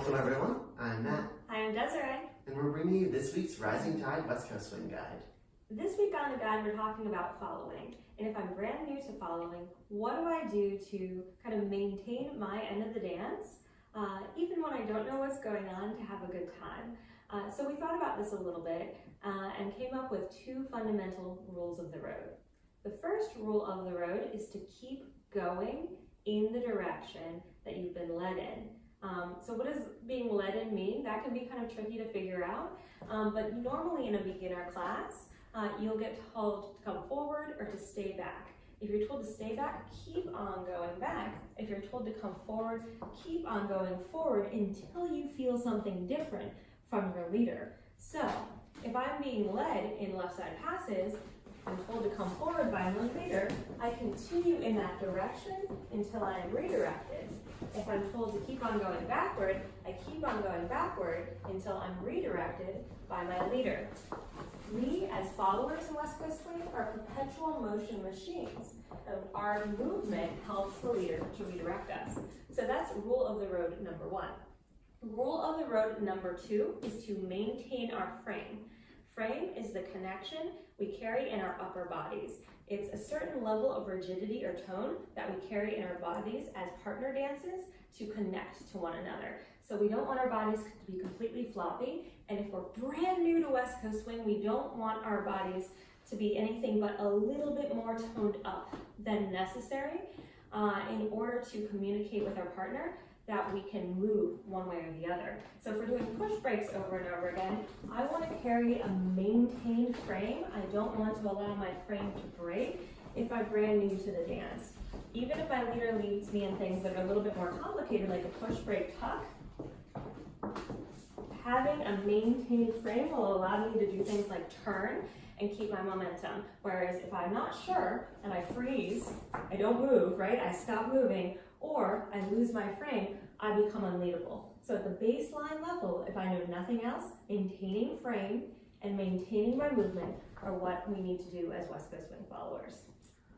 Welcome everyone, I'm Matt. Hi, I'm Desiree. And we're bringing you this week's Rising Tide West Coast Swing Guide. This week on the guide, we're talking about following. And if I'm brand new to following, what do I do to kind of maintain my end of the dance, even when I don't know what's going on, to have a good time? So we thought about this a little bit and came up with two fundamental rules of the road. The first rule of the road is to keep going in the direction that you've been led in. So what does being led in mean? That can be kind of tricky to figure out, but normally in a beginner class, you'll get told to come forward or to stay back. If you're told to stay back, keep on going back. If you're told to come forward, keep on going forward until you feel something different from your leader. So if I'm being led in left side passes, I'm told to come forward by my leader, I continue in that direction until I am redirected. If I'm told to keep on going backward, I keep on going backward until I'm redirected by my leader. We, as followers in West Coast Swing, are perpetual motion machines. Our movement helps the leader to redirect us. So that's rule of the road number one. Rule of the road number two is to maintain our frame. Frame is the connection we carry in our upper bodies. It's a certain level of rigidity or tone that we carry in our bodies as partner dances to connect to one another. So we don't want our bodies to be completely floppy, and if we're brand new to West Coast Swing, we don't want our bodies to be anything but a little bit more toned up than necessary in order to communicate with our partner that we can move one way or the other. So if we're doing push breaks over and over again, I want to carry a maintained frame. I don't want to allow my frame to break if I'm brand new to the dance. Even if my leader leads me in things that are a little bit more complicated, like a push break tuck, having a maintained frame will allow me to do things like turn and keep my momentum. Whereas if I'm not sure and I freeze, I don't move, right? I stop moving, or I lose my frame, I become unleadable. So at the baseline level, if I know nothing else, maintaining frame and maintaining my movement are what we need to do as West Coast Swing followers.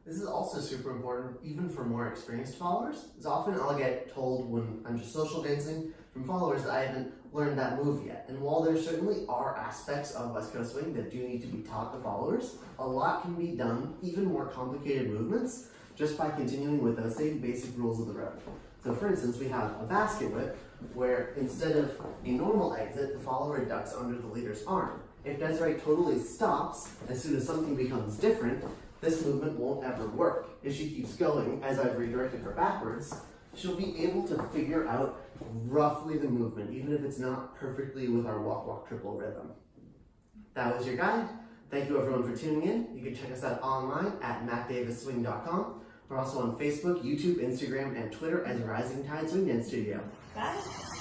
This is also super important even for more experienced followers, as often I'll get told when I'm just social dancing from followers that I haven't learned that move yet. And while there certainly are aspects of West Coast Swing that do need to be taught to followers, a lot can be done, even more complicated movements, just by continuing with those same basic rules of the road. So for instance, we have a basket whip where instead of a normal exit, the follower ducks under the leader's arm. If Desiree totally stops as soon as something becomes different, this movement won't ever work. If she keeps going, as I've redirected her backwards, she'll be able to figure out roughly the movement, even if it's not perfectly with our walk-walk triple rhythm. That was your guide. Thank you everyone for tuning in. You can check us out online at mattdavisswing.com. We're also on Facebook, YouTube, Instagram, and Twitter as Rising Tide Swing Dance Studio. Got it?